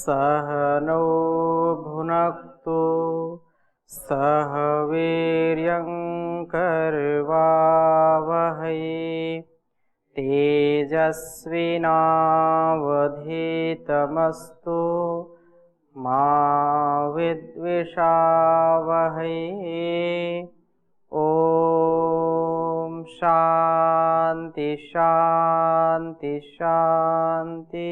सह नो भुनक्तु सह वीर्यं करवावहै तेजस्विनावधीतमस्तु मा विद्विषावहै। ओम शांति शांति शांति।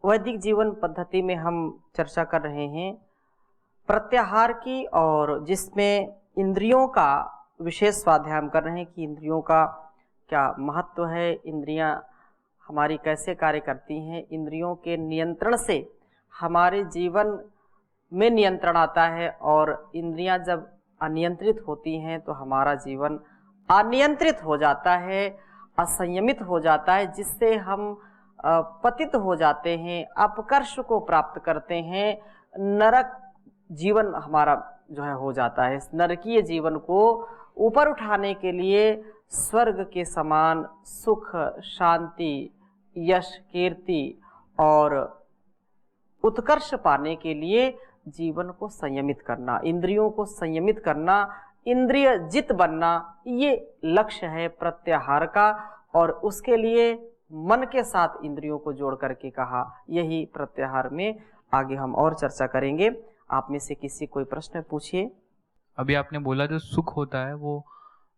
वैदिक जीवन पद्धति में हम चर्चा कर रहे हैं प्रत्याहार की, और जिसमें इंद्रियों का विशेष स्वाध्याय हम कर रहे हैं कि इंद्रियों का क्या महत्व है, इंद्रियां हमारी कैसे कार्य करती हैं, इंद्रियों के नियंत्रण से हमारे जीवन में नियंत्रण आता है, और इंद्रियां जब अनियंत्रित होती हैं तो हमारा जीवन अनियंत्रित हो जाता है, असंयमित हो जाता है, जिससे हम पतित हो जाते हैं, अपकर्ष को प्राप्त करते हैं, नरक जीवन हमारा जो है हो जाता है। इस नरकीय जीवन को ऊपर उठाने के लिए स्वर्ग के समान सुख, शांति, यश, कीर्ति और उत्कर्ष पाने के लिए जीवन को संयमित करना, इंद्रियों को संयमित करना, इंद्रिय जित बनना, ये लक्ष्य है प्रत्याहार का। और उसके लिए मन के साथ इंद्रियों को जोड़ करके कहा, यही प्रत्याहार में आगे हम और चर्चा करेंगे। आप में से किसी कोई प्रश्न पूछिए। अभी आपने बोला जो सुख होता है वो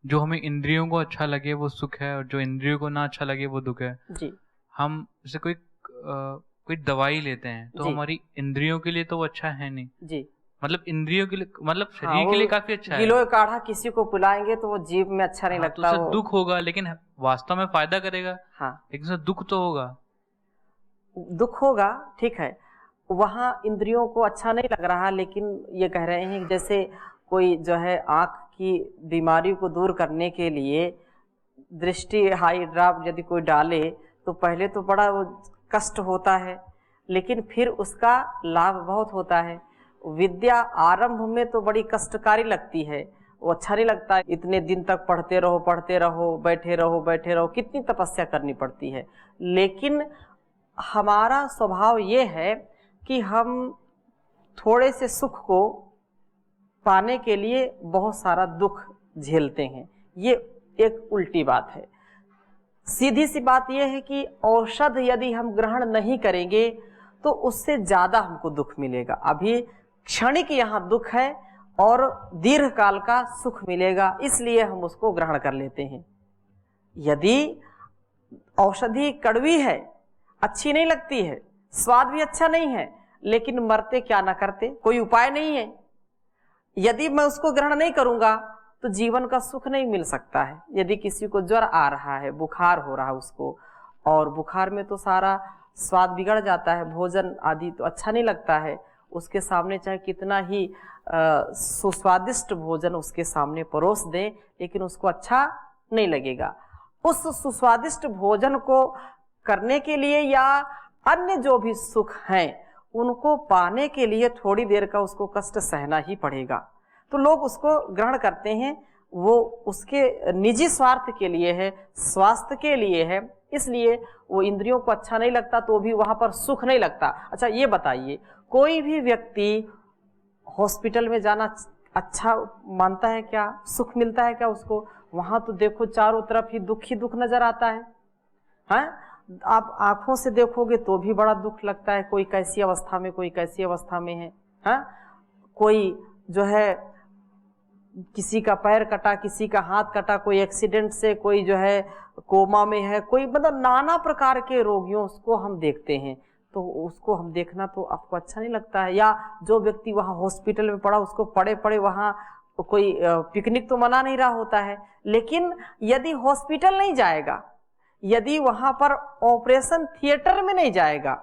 जो हमें इंद्रियों को अच्छा लगे वो सुख है, और जो इंद्रियों को ना अच्छा लगे वो दुख है जी। हम जैसे कोई दवाई लेते हैं तो हमारी इंद्रियों के लिए तो वो अच्छा है नहीं जी, मतलब इंद्रियों के लिए, मतलब शरीर के लिए काफी अच्छा है। गिलोय काढ़ा किसी को पिलाएंगे तो वो जीभ में अच्छा नहीं लगता, तो दुख होगा, लेकिन वास्तव में फायदा करेगा। हाँ, लेकिन दुख तो होगा, दुख होगा, ठीक है। वहाँ इंद्रियों को अच्छा नहीं लग रहा, लेकिन ये कह रहे हैं जैसे कोई जो है आँख की बीमारी को दूर करने के लिए दृष्टि हाई ड्रॉप यदि कोई डाले तो पहले तो बड़ा वो कष्ट होता है, लेकिन फिर उसका लाभ बहुत होता है। विद्या आरंभ में तो बड़ी कष्टकारी लगती है, वो अच्छा नहीं लगता, इतने दिन तक पढ़ते रहो बैठे रहो, कितनी तपस्या करनी पड़ती है। लेकिन हमारा स्वभाव ये है कि हम थोड़े से सुख को पाने के लिए बहुत सारा दुख झेलते हैं, ये एक उल्टी बात है। सीधी सी बात यह है कि औषध यदि हम ग्रहण नहीं करेंगे तो उससे ज़्यादा हमको दुख मिलेगा। अभी क्षणिक यहाँ दुख है और दीर्घ काल का सुख मिलेगा, इसलिए हम उसको ग्रहण कर लेते हैं। यदि औषधि कड़वी है, अच्छी नहीं लगती है, स्वाद भी अच्छा नहीं है, लेकिन मरते क्या ना करते, कोई उपाय नहीं है। यदि मैं उसको ग्रहण नहीं करूंगा तो जीवन का सुख नहीं मिल सकता है। यदि किसी को ज्वर आ रहा है, बुखार हो रहा है उसको, और बुखार में तो सारा स्वाद बिगड़ जाता है, भोजन आदि तो अच्छा नहीं लगता है, उसके सामने चाहे कितना ही सुस्वादिष्ट भोजन उसके सामने परोस दें, लेकिन उसको अच्छा नहीं लगेगा। उस सुस्वादिष्ट भोजन को करने के लिए या अन्य जो भी सुख हैं उनको पाने के लिए थोड़ी देर का उसको कष्ट सहना ही पड़ेगा। तो लोग उसको ग्रहण करते हैं, वो उसके निजी स्वार्थ के लिए है, स्वास्थ्य के लिए है, इसलिए वो इंद्रियों को अच्छा नहीं लगता तो भी वहाँ पर सुख नहीं लगता। अच्छा ये बताइए, कोई भी व्यक्ति हॉस्पिटल में जाना अच्छा मानता है क्या, सुख मिलता है क्या उसको? वहाँ तो देखो चारों तरफ ही दुख नजर आता है। हाँ, आप आंखों से देखोगे तो भी बड़ा दुख लगता है, कोई कैसी अवस्था में, कोई कैसी अवस्था में है। हाँ, कोई जो है किसी का पैर कटा, किसी का हाथ कटा, कोई एक्सीडेंट से, कोई जो है कोमा में है, कोई मतलब नाना प्रकार के रोगियों उसको हम देखते हैं, तो उसको हम देखना तो आपको अच्छा नहीं लगता है। या जो व्यक्ति वहाँ हॉस्पिटल में पड़ा, उसको पड़े वहाँ कोई पिकनिक तो मना नहीं रहा होता है। लेकिन यदि हॉस्पिटल नहीं जाएगा, यदि वहाँ पर ऑपरेशन थिएटर में नहीं जाएगा,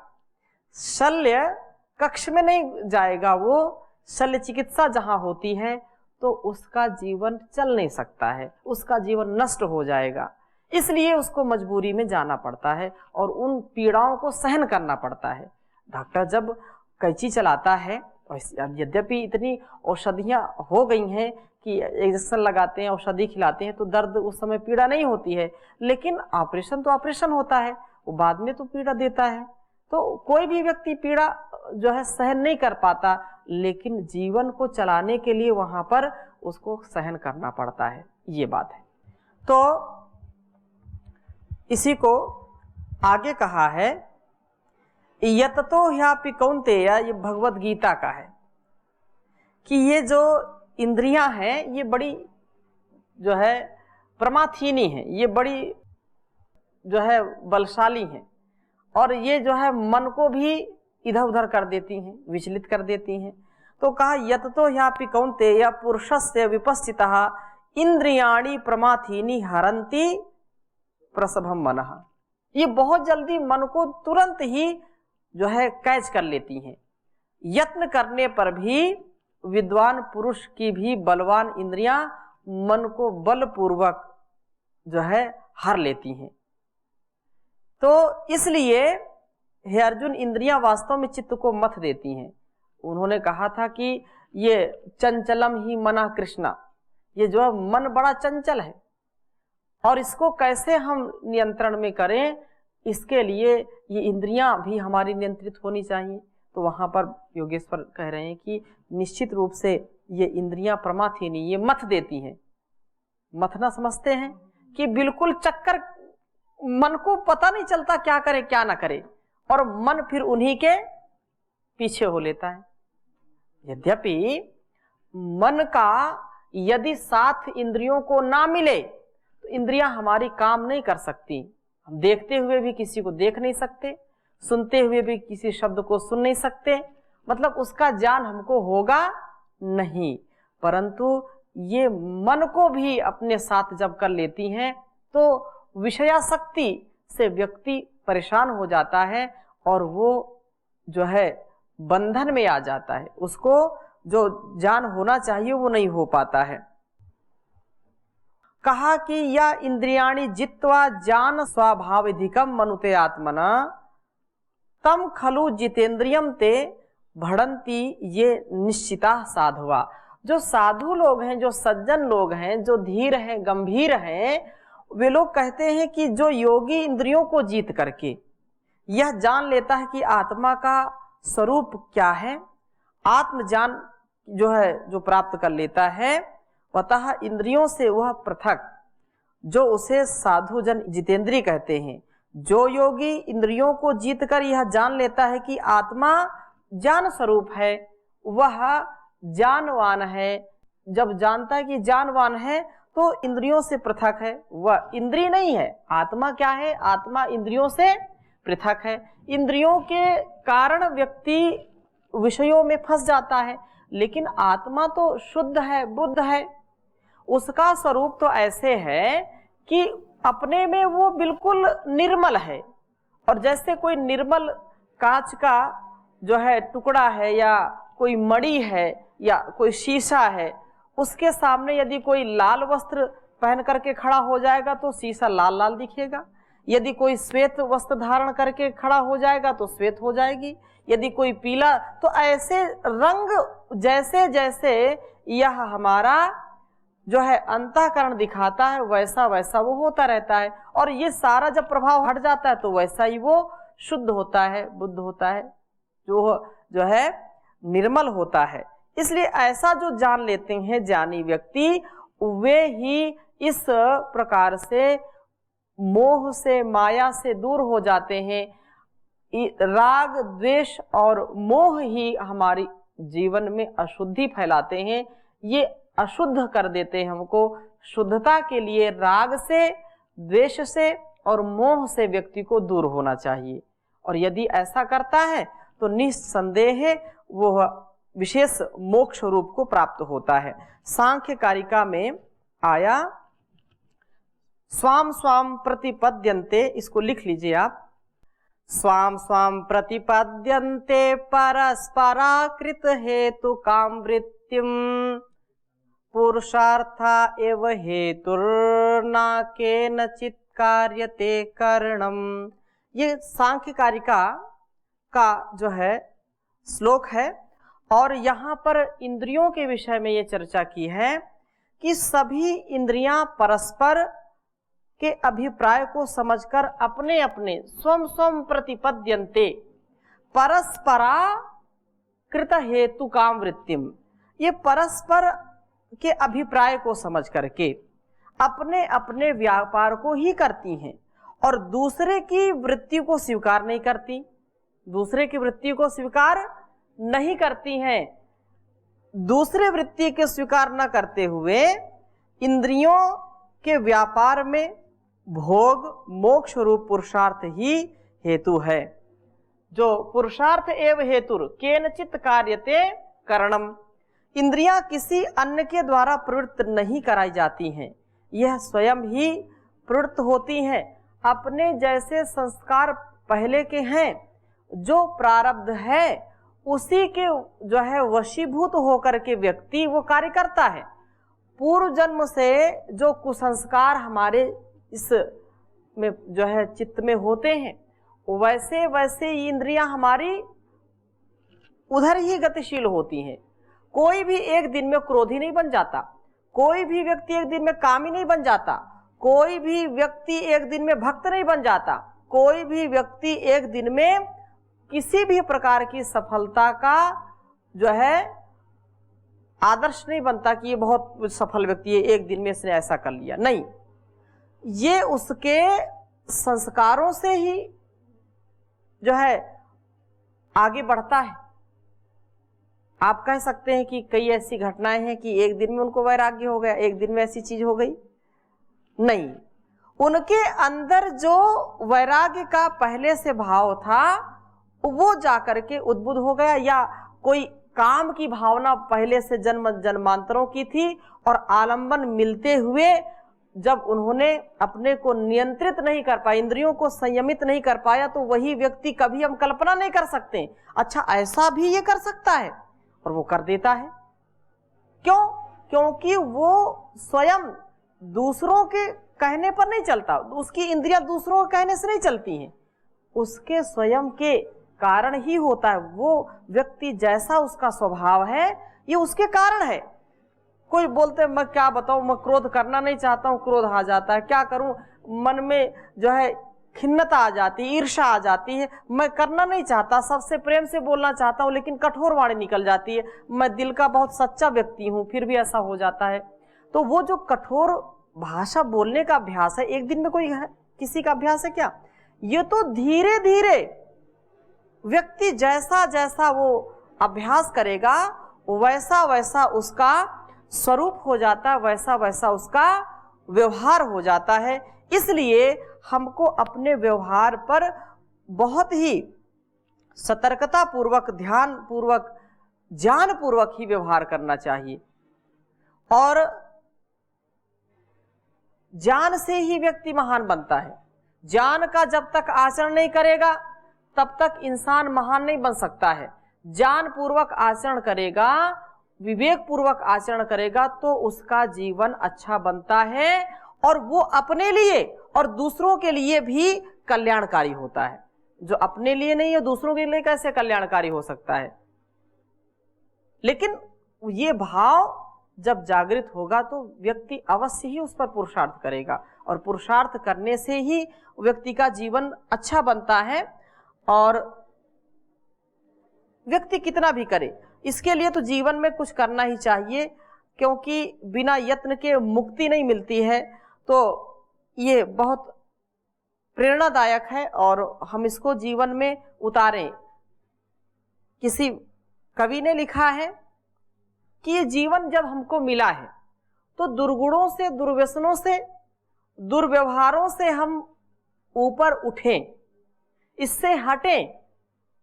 शल्य कक्ष में नहीं जाएगा, वो शल्य चिकित्सा जहाँ होती है, तो उसका जीवन चल नहीं सकता है, उसका जीवन नष्ट हो जाएगा। इसलिए उसको मजबूरी में जाना पड़ता है और उन पीड़ाओं को सहन करना पड़ता है। डॉक्टर जब कैंची चलाता है, यद्यपि इतनी औषधियाँ हो गई हैं कि इंजेक्शन लगाते हैं, औषधि खिलाते हैं, तो दर्द उस समय पीड़ा नहीं होती है, लेकिन ऑपरेशन तो ऑपरेशन होता है, वो बाद में तो पीड़ा देता है। तो कोई भी व्यक्ति पीड़ा जो है सहन नहीं कर पाता, लेकिन जीवन को चलाने के लिए वहां पर उसको सहन करना पड़ता है, ये बात है। तो इसी को आगे कहा है, यततो ह्यापि कौन्तेय, ये भगवत गीता का है कि ये जो इंद्रियां हैं ये बड़ी जो है प्रमाथीनी है, ये बड़ी जो है बलशाली हैं, और ये जो है मन को भी इधर उधर कर देती हैं, विचलित कर देती हैं। तो कहा यततो ह्यापि कौन्तेय पुरुषस्य विपस्थितः इंद्रियाणि प्रमाथीनि हरन्ति प्रसभम मनः, ये बहुत जल्दी मन को तुरंत ही जो है कैच कर लेती हैं। यत्न करने पर भी विद्वान पुरुष की भी बलवान इंद्रियां मन को बलपूर्वक जो है हर लेती हैं। तो इसलिए हे अर्जुन, इंद्रियां वास्तव में चित्त को मथ देती हैं। उन्होंने कहा था कि ये चंचलम ही मना कृष्णा, ये जो है मन बड़ा चंचल है, और इसको कैसे हम नियंत्रण में करें, इसके लिए ये इंद्रियां भी हमारी नियंत्रित होनी चाहिए। तो वहां पर योगेश्वर कह रहे हैं कि निश्चित रूप से ये इंद्रियां प्रमाथीनी, ये मथ देती हैं। मथना समझते हैं कि बिल्कुल चक्कर, मन को पता नहीं चलता क्या करे क्या ना करे, और मन फिर उन्हीं के पीछे हो लेता है। यद्यपि मन का यदि साथ इंद्रियों को ना मिले तो इंद्रियां हमारी काम नहीं कर सकती। हम देखते हुए भी किसी को देख नहीं सकते, सुनते हुए भी किसी शब्द को सुन नहीं सकते, मतलब उसका ज्ञान हमको होगा नहीं। परंतु ये मन को भी अपने साथ जब कर लेती हैं तो विषयासक्ति से व्यक्ति परेशान हो जाता है, और वो जो है बंधन में आ जाता है, उसको जो ज्ञान होना चाहिए वो नहीं हो पाता है। कहा कि या इंद्रियाणि जित्वा ज्ञान स्वाभाविकम मनुते आत्मना तम खलु जितेंद्रियम ते भड़ंती ये निश्चिता साधुआ। जो साधु लोग हैं, जो सज्जन लोग हैं, जो धीर हैं, गंभीर हैं, वे लोग कहते हैं कि जो योगी इंद्रियों को जीत करके यह जान लेता है कि आत्मा का स्वरूप क्या है, आत्मज्ञान जो है जो प्राप्त कर लेता है, अतः इंद्रियों से वह पृथक, जो उसे साधु जन जितेंद्रिय कहते हैं। जो योगी इंद्रियों को जीतकर यह जान लेता है कि आत्मा ज्ञान स्वरूप है, वह ज्ञानवान है। जब जानता है कि ज्ञानवान है तो इंद्रियों से पृथक है, वह इंद्रिय नहीं है। आत्मा क्या है? आत्मा इंद्रियों से पृथक है। इंद्रियों के कारण व्यक्ति विषयों में फंस जाता है, लेकिन आत्मा तो शुद्ध है, बुद्ध है। उसका स्वरूप तो ऐसे है कि अपने में वो बिल्कुल निर्मल है, और जैसे कोई निर्मल कांच का जो है टुकड़ा है, या कोई मणि है, या कोई शीशा है, उसके सामने यदि कोई लाल वस्त्र पहन करके खड़ा हो जाएगा तो शीशा लाल लाल दिखेगा। यदि कोई श्वेत वस्त्र धारण करके खड़ा हो जाएगा तो श्वेत हो जाएगी, यदि कोई पीला। तो ऐसे रंग जैसे जैसे यह हमारा जो है अंतःकरण दिखाता है, वैसा वैसा वो होता रहता है, और ये सारा जब प्रभाव हट जाता है तो वैसा ही वो शुद्ध होता है, बुद्ध होता है, जो है निर्मल होता है। इसलिए ऐसा जो जान लेते हैं ज्ञानी व्यक्ति, वे ही इस प्रकार से मोह से, माया से दूर हो जाते हैं। राग, द्वेष और मोह ही हमारी जीवन में अशुद्धि फैलाते हैं, ये अशुद्ध कर देते हैं हमको। शुद्धता के लिए राग से, द्वेष से और मोह से व्यक्ति को दूर होना चाहिए, और यदि ऐसा करता है तो निस्संदेह वो विशेष मोक्ष रूप को प्राप्त होता है। सांख्य कारिका में आया स्वाम स्वाम प्रतिपद्यन्ते, इसको लिख लीजिए आप। स्वाम स्वाम प्रतिपद्यन्ते परस्पराकृत हेतु कामवृत्तिम पुरुषार्था एव हेतुर्ना केनचित् कार्यते करणम। ये सांख्य कारिका का जो है श्लोक है, और यहाँ पर इंद्रियों के विषय में ये चर्चा की है कि सभी इंद्रियां परस्पर के अभिप्राय को समझकर अपने अपने स्वम स्वम प्रतिपद्यन्ते, परस्परा कृत हेतु काम वृत्तिम, ये परस्पर के अभिप्राय को समझ करके अपने अपने व्यापार को ही करती हैं और दूसरे की वृत्ति को स्वीकार नहीं करती, दूसरे की वृत्ति को स्वीकार नहीं करती हैं। दूसरे वृत्ति के स्वीकार न करते हुए इंद्रियों के व्यापार में भोग मोक्ष रूप पुरुषार्थ ही हेतु है। जो पुरुषार्थ एवं हेतुर केनचित कार्यते करणम, इंद्रियां किसी अन्य के द्वारा प्रवृत्त नहीं कराई जाती हैं, यह स्वयं ही प्रवृत्त होती हैं। अपने जैसे संस्कार पहले के हैं, जो प्रारब्ध है उसी के जो है वशीभूत होकर के व्यक्ति वो कार्य करता है। पूर्व जन्म से जो कुसंस्कार हमारे इस में जो है चित्त में होते हैं, वैसे वैसे इंद्रियां हमारी उधर ही गतिशील होती हैं। कोई भी एक दिन में क्रोधी नहीं बन जाता, कोई भी व्यक्ति एक दिन में कामी नहीं बन जाता, कोई भी व्यक्ति एक दिन में भक्त नहीं बन जाता, कोई भी व्यक्ति एक दिन में किसी भी प्रकार की सफलता का जो है आदर्श नहीं बनता कि ये बहुत सफल व्यक्ति है, एक दिन में इसने ऐसा कर लिया। नहीं, ये उसके संस्कारों से ही जो है आगे बढ़ता है। आप कह सकते हैं कि कई ऐसी घटनाएं हैं कि एक दिन में उनको वैराग्य हो गया, एक दिन में ऐसी चीज हो गई। नहीं, उनके अंदर जो वैराग्य का पहले से भाव था वो जाकर के उद्बुद्ध हो गया, या कोई काम की भावना पहले से जन्म जन्मांतरों की थी और आलंबन मिलते हुए जब उन्होंने अपने को नियंत्रित नहीं कर पाया, इंद्रियों को संयमित नहीं कर पाया, तो वही व्यक्ति कभी हम कल्पना नहीं कर सकते अच्छा ऐसा भी ये कर सकता है, और वो कर देता है। क्यों? क्योंकि वो स्वयं दूसरों के कहने पर नहीं चलता, उसकी इंद्रियां दूसरों के कहने से नहीं चलती हैं, उसके स्वयं के कारण ही होता है। वो व्यक्ति जैसा उसका स्वभाव है ये उसके कारण है। कोई बोलते हैं मैं क्या बताऊं, मैं क्रोध करना नहीं चाहता हूं, क्रोध आ जाता है, क्या करूं, मन में जो है खिन्नता आ जाती है, ईर्ष्या आ जाती है, मैं करना नहीं चाहता, सबसे प्रेम से बोलना चाहता हूं लेकिन कठोर वाणी निकल जाती है, मैं दिल का बहुत सच्चा व्यक्ति हूं फिर भी ऐसा हो जाता है। तो वो जो कठोर भाषा बोलने का अभ्यास है, एक दिन में कोई किसी का अभ्यास है क्या? ये तो धीरे धीरे व्यक्ति जैसा जैसा वो अभ्यास करेगा वैसा वैसा उसका स्वरूप हो जाता है, वैसा वैसा उसका व्यवहार हो जाता है। इसलिए हमको अपने व्यवहार पर बहुत ही सतर्कता पूर्वक, ध्यान पूर्वक, ज्ञान पूर्वक ही व्यवहार करना चाहिए। और ज्ञान से ही व्यक्ति महान बनता है। ज्ञान का जब तक आचरण नहीं करेगा तब तक इंसान महान नहीं बन सकता है। ज्ञान पूर्वक आचरण करेगा, विवेक पूर्वक आचरण करेगा तो उसका जीवन अच्छा बनता है और वो अपने लिए और दूसरों के लिए भी कल्याणकारी होता है। जो अपने लिए नहीं है दूसरों के लिए कैसे कल्याणकारी हो सकता है? लेकिन ये भाव जब जागृत होगा तो व्यक्ति अवश्य ही उस पर पुरुषार्थ करेगा, और पुरुषार्थ करने से ही व्यक्ति का जीवन अच्छा बनता है। और व्यक्ति कितना भी करे, इसके लिए तो जीवन में कुछ करना ही चाहिए, क्योंकि बिना यत्न के मुक्ति नहीं मिलती है। तो ये बहुत प्रेरणादायक है और हम इसको जीवन में उतारें। किसी कवि ने लिखा है कि ये जीवन जब हमको मिला है तो दुर्गुणों से, दुर्व्यसनों से, दुर्व्यवहारों से हम ऊपर उठें, इससे हटें,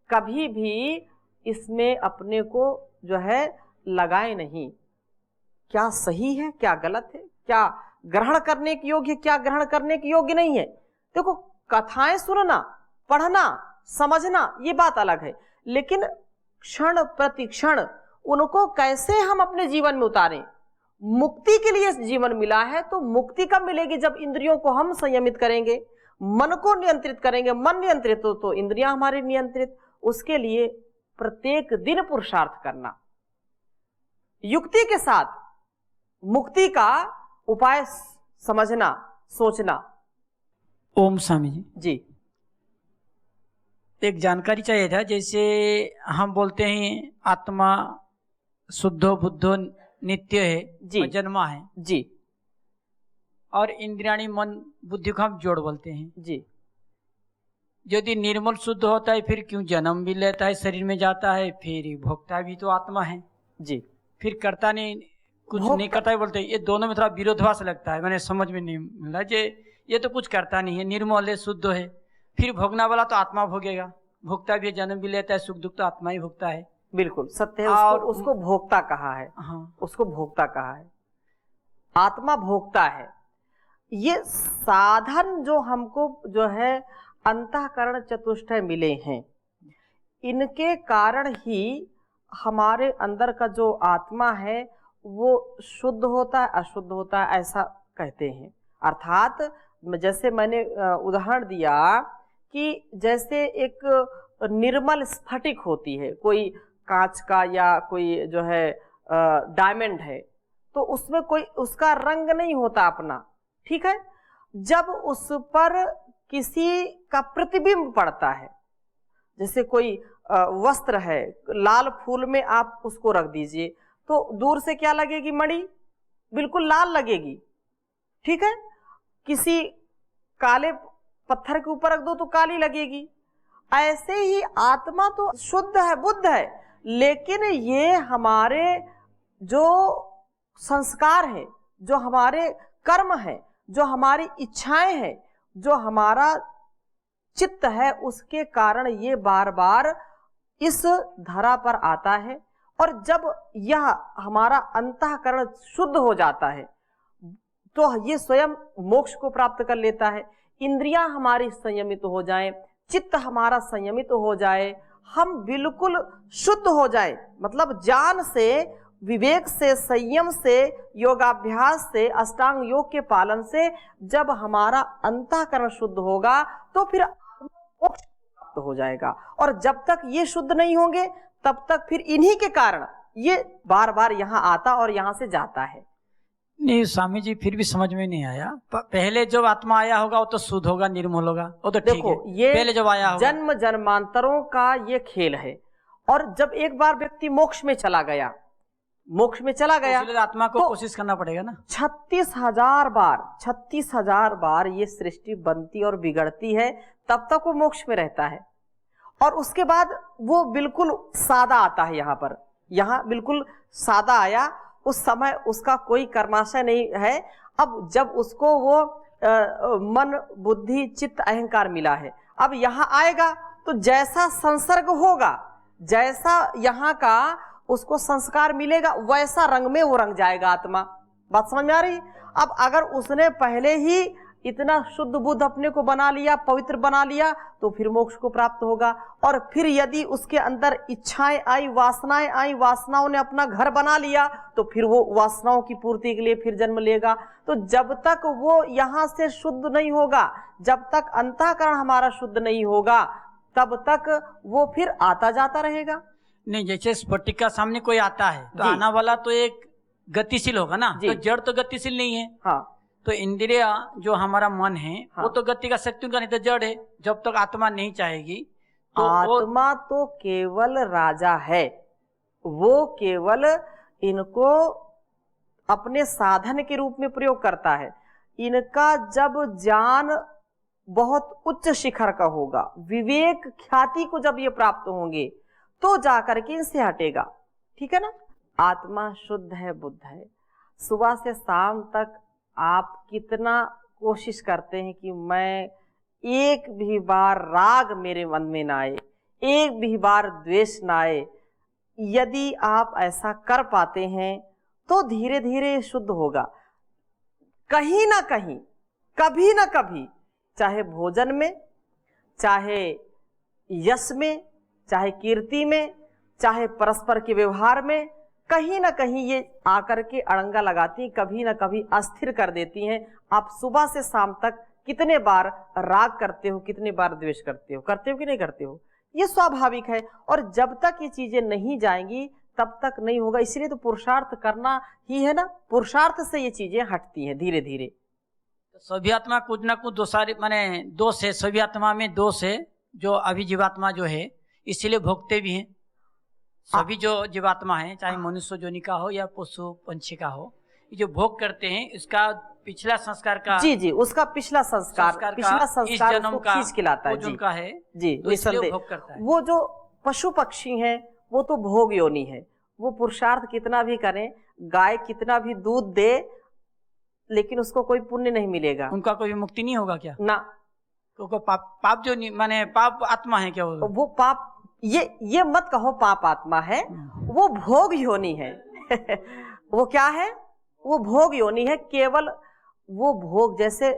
कभी भी इसमें अपने को जो है लगाए नहीं। क्या सही है, क्या गलत है, क्या ग्रहण करने के योग्य, क्या ग्रहण करने के योग्य नहीं है। देखो, कथाएं सुनना, पढ़ना, समझना ये बात अलग है, लेकिन क्षण प्रति क्षण उनको कैसे हम अपने जीवन में उतारें। मुक्ति के लिए जीवन मिला है तो मुक्ति कब मिलेगी? जब इंद्रियों को हम संयमित करेंगे, मन को नियंत्रित करेंगे। मन नियंत्रित हो तो इंद्रियां हमारी नियंत्रित। उसके लिए प्रत्येक दिन पुरुषार्थ करना, युक्ति के साथ मुक्ति का उपाय समझना, सोचना। ओम स्वामी जी। जी, एक जानकारी चाहिए था। जैसे हम बोलते हैं आत्मा शुद्धो बुद्धो नित्य है जी और जन्मा है जी और इंद्रियाणी मन बुद्धि को हम जोड़ बोलते हैं। जी यदि निर्मल शुद्ध होता है फिर क्यों जन्म भी लेता है, शरीर में जाता है, फिर भोगता भी तो आत्मा है, जी फिर करता नहीं, कुछ भोगता- नहीं करता है बोलते हैं। ये दोनों में थोड़ा विरोधाभास लगता है, मैंने समझ में नहीं मिला। ये तो कुछ करता नहीं है, निर्मल है, शुद्ध है, फिर भोगना वाला तो आत्मा भोगेगा, भोगता भी है, जन्म भी लेता है, सुख दुख तो आत्मा ही भोगता है। बिल्कुल सत्य है। और उसको भोक्ता कहा है। हाँ, उसको भोक्ता कहा है, आत्मा भोक्ता है। ये साधन जो हमको जो है अंतःकरण चतुष्टय मिले हैं, इनके कारण ही हमारे अंदर का जो आत्मा है वो शुद्ध होता है, अशुद्ध होता है, ऐसा कहते हैं। अर्थात जैसे मैंने उदाहरण दिया कि जैसे एक निर्मल स्फटिक होती है, कोई कांच का या कोई जो है डायमंड है, तो उसमें कोई उसका रंग नहीं होता अपना, ठीक है। जब उस पर किसी का प्रतिबिंब पड़ता है, जैसे कोई वस्त्र है, लाल फूल में आप उसको रख दीजिए तो दूर से क्या लगेगी मणि, बिल्कुल लाल लगेगी, ठीक है। किसी काले पत्थर के ऊपर रख दो तो काली लगेगी। ऐसे ही आत्मा तो शुद्ध है, बुद्ध है, लेकिन ये हमारे जो संस्कार है, जो हमारे कर्म है, जो हमारी इच्छाएं हैं, जो हमारा चित्त है, उसके कारण ये बार बार इस धरा पर आता है। और जब यह हमारा अंतःकरण शुद्ध हो जाता है तो ये स्वयं मोक्ष को प्राप्त कर लेता है। इंद्रियां हमारी संयमित हो जाएं, चित्त हमारा संयमित हो जाए, हम बिल्कुल शुद्ध हो जाए, मतलब ज्ञान से, विवेक से, संयम से, योगाभ्यास से, अष्टांग योग के पालन से जब हमारा अंतःकरण शुद्ध होगा तो फिर मोक्ष प्राप्त हो जाएगा। और जब तक ये शुद्ध नहीं होंगे तब तक फिर इन्हीं के कारण ये बार बार यहाँ आता और यहाँ से जाता है। नहीं स्वामी जी, फिर भी समझ में नहीं आया। पहले जब आत्मा आया होगा वो तो शुद्ध होगा, निर्मल होगा, वो तो ठीक है। ये पहले जब आया होगा, जन्म जन्मांतरों का ये खेल है। और जब एक बार व्यक्ति मोक्ष में चला गया, मोक्ष में चला गया, इसलिए आत्मा को तो कोशिश करना पड़ेगा ना। 36,000 बार ये सृष्टि बनती और बिगड़ती है, तब तक वो मोक्ष में रहता है। और उसके बाद वो बिल्कुल सादा आता है यहाँ पर, यहाँ बिल्कुल सादा आया, उस समय उसका कोई कर्माशय नहीं है। अब जब उसको वो मन बुद्धि चित्त अहंकार मिला है, अब यहाँ आएगा तो जैसा संसर्ग होगा, जैसा यहाँ का उसको संस्कार मिलेगा, वैसा रंग में वो रंग जाएगा आत्मा। बात समझ में आ रही? अब अगर उसने पहले ही इतना शुद्ध बुद्ध अपने को बना लिया, पवित्र बना लिया, तो फिर मोक्ष को प्राप्त होगा। और फिर यदि उसके अंदर इच्छाएं आई, वासनाएं आई, वासनाओं ने अपना घर बना लिया, तो फिर वो वासनाओं की पूर्ति के लिए फिर जन्म लेगा। तो जब तक वो यहाँ से शुद्ध नहीं होगा, जब तक अंतःकरण हमारा शुद्ध नहीं होगा, तब तक वो फिर आता जाता रहेगा। नहीं, जैसे स्फटिक का सामने कोई आता है तो आना वाला तो एक गतिशील होगा ना, तो जड़ तो गतिशील नहीं है। हाँ, तो इंद्रिया जो हमारा मन है, हाँ, वो तो गति का शक्ति उनका नहीं, तो जड़ है। जब तक आत्मा नहीं चाहेगी तो आत्मा तो केवल राजा है, वो केवल इनको अपने साधन के रूप में प्रयोग करता है। इनका जब ज्ञान बहुत उच्च शिखर का होगा, विवेक ख्याति को जब ये प्राप्त होंगे, तो जाकर के इनसे हटेगा। ठीक है ना? आत्मा शुद्ध है, बुद्ध है। सुबह से शाम तक आप कितना कोशिश करते हैं कि मैं एक भी बार राग मेरे मन में ना आए, एक भी बार द्वेष ना आए। यदि आप ऐसा कर पाते हैं तो धीरे धीरे शुद्ध होगा। कहीं ना कहीं, कभी ना कभी, चाहे भोजन में, चाहे यश में, चाहे कीर्ति में, चाहे परस्पर के व्यवहार में, कहीं ना कहीं ये आकर के अड़ंगा लगाती, कभी ना कभी अस्थिर कर देती हैं। आप सुबह से शाम तक कितने बार राग करते हो, कितने बार द्वेष करते हो कि नहीं करते हो? ये स्वाभाविक है। और जब तक ये चीजें नहीं जाएंगी तब तक नहीं होगा। इसलिए तो पुरुषार्थ करना ही है ना, पुरुषार्थ से ये चीजें हटती हैं धीरे धीरे। सभी आत्मा कुछ ना कुछ दोष है, सभी आत्मा में दोष है, जो अभी जीवात्मा जो है इसीलिए भोगते भी हैं। सभी जो जीवात्मा है, चाहे मनुष्य योनि का हो या पशु पंछी का हो, ये जो भोग करते हैं इसका पिछला संस्कार का, जी, उसका पिछला संस्कार इस जन्म उसको का खींच के लाता है। वो उनका है, जी, तो इसलिए निसंदेह। भोग करता है। वो जो पशु पक्षी हैं वो तो भोग योनि है, वो पुरुषार्थ कितना भी करें, गाय कितना भी दूध दे, लेकिन उसको कोई पुण्य नहीं मिलेगा, उनका कोई मुक्ति नहीं होगा क्या? ना। तो पाप जो माने पाप आत्मा है क्या वो पाप, ये मत कहो पाप आत्मा है, वो भोग योनि है। वो क्या है? वो भोग योनि है। केवल वो भोग, जैसे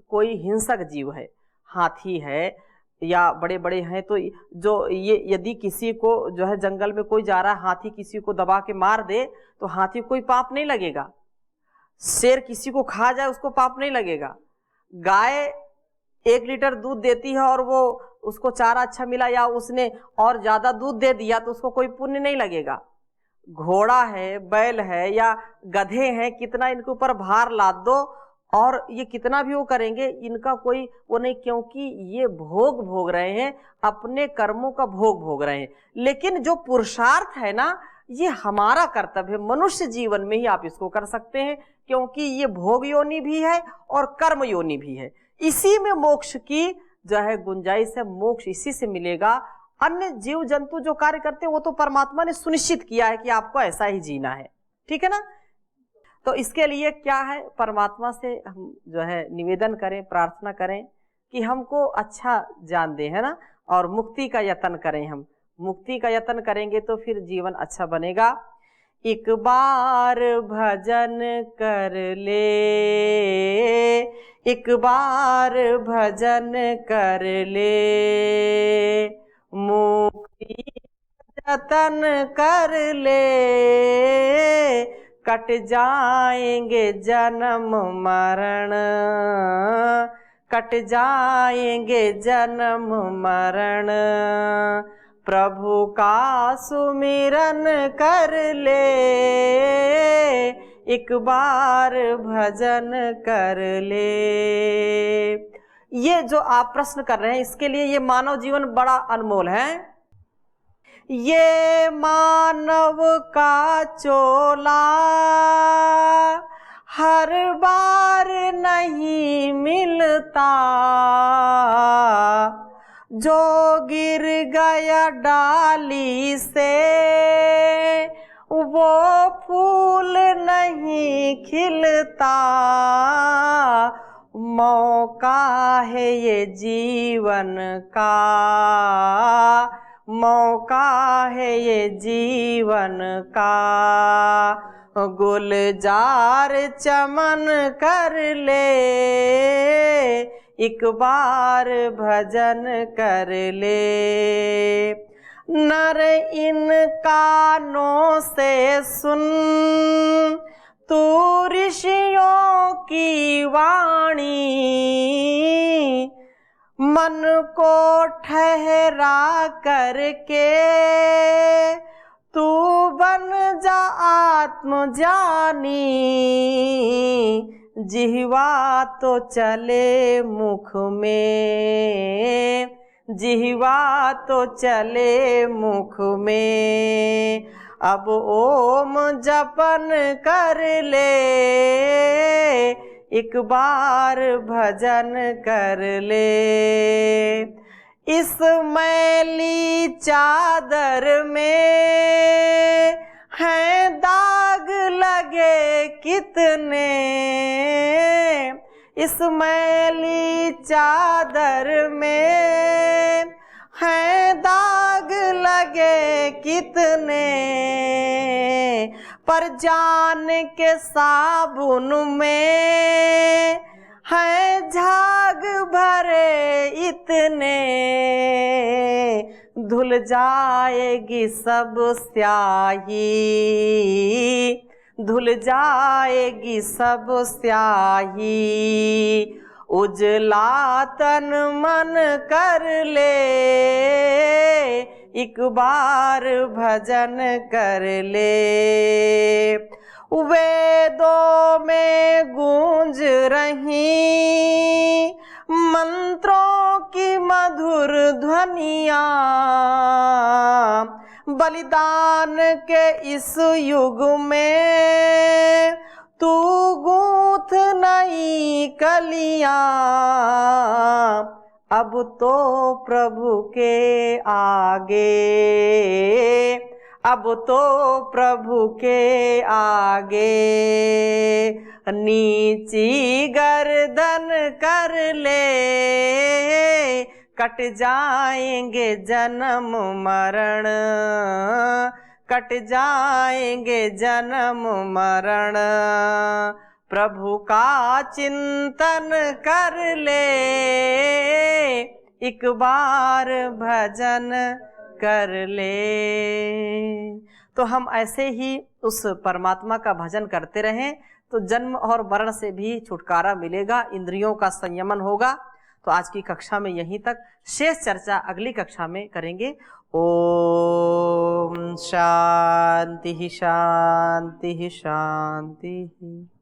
कोई हिंसक जीव है, हाथी है या बड़े बड़े हैं, तो जो ये यदि किसी को जो है जंगल में कोई जा रहा है, हाथी किसी को दबा के मार दे तो हाथी कोई पाप नहीं लगेगा। शेर किसी को खा जाए उसको पाप नहीं लगेगा। गाय 1 लीटर दूध देती है और वो उसको चारा अच्छा मिला या उसने और ज्यादा दूध दे दिया तो उसको कोई पुण्य नहीं लगेगा। घोड़ा है, बैल है या गधे हैं, कितना इनके ऊपर भार लाद दो और ये कितना भी वो करेंगे, इनका कोई वो नहीं, क्योंकि ये भोग भोग रहे हैं, अपने कर्मों का भोग भोग रहे हैं। लेकिन जो पुरुषार्थ है ना, ये हमारा कर्तव्य है। मनुष्य जीवन में ही आप इसको कर सकते हैं, क्योंकि ये भोग योनि भी है और कर्म योनि भी है। इसी में मोक्ष की जो है गुंजाइश है, मोक्ष इसी से मिलेगा। अन्य जीव जंतु जो कार्य करते हैं वो तो परमात्मा ने सुनिश्चित किया है कि आपको ऐसा ही जीना है, ठीक है ना। तो इसके लिए क्या है, परमात्मा से हम जो है निवेदन करें, प्रार्थना करें कि हमको अच्छा जान दे, है ना, और मुक्ति का यत्न करें। हम मुक्ति का यत्न करेंगे तो फिर जीवन अच्छा बनेगा। एक बार भजन कर ले, एक बार भजन कर ले, मुक्ति यत्न कर ले, कट जाएंगे जन्म मरण, कट जाएंगे जन्म मरण। प्रभु का सुमिरन कर ले, एक बार भजन कर ले। ये जो आप प्रश्न कर रहे हैं, इसके लिए ये मानव जीवन बड़ा अनमोल है। ये मानव का चोला हर बार नहीं मिलता, जो गिर गया डाली से वो फूल नहीं खिलता। मौका है ये जीवन का, मौका है ये जीवन का, गुलजार चमन कर ले, एक बार भजन कर ले। नर इन कानों से सुन तू ऋषियों की वाणी, मन को ठहरा करके तू बन जा आत्मजानी। जिह्वा तो चले मुख में, जिह्वा तो चले मुख में, अब ओम जपन कर ले, एक बार भजन कर ले। इस मैली चादर में हैं दाग लगे कितने, इस मैली चादर में हैं दाग लगे कितने, पर जान के साबुन में है झाग भरे इतने। धुल जाएगी सब स्याही, धुल जाएगी सब स्याही, उजला तन मन कर ले, एक बार भजन कर ले। वेदों में गूंज रही मंत्रों की मधुर ध्वनिया, बलिदान के इस युग में तू गूंथ नई कलियां, अब तो प्रभु के आगे, अब तो प्रभु के आगे नीची गर्दन कर ले, कट जाएंगे जन्म मरण, कट जाएंगे जन्म मरण। प्रभु का चिंतन कर ले, एक बार भजन कर ले। तो हम ऐसे ही उस परमात्मा का भजन करते रहें तो जन्म और मरण से भी छुटकारा मिलेगा, इंद्रियों का संयमन होगा। तो आज की कक्षा में यहीं तक, शेष चर्चा अगली कक्षा में करेंगे। ओम शांति शांति शांति।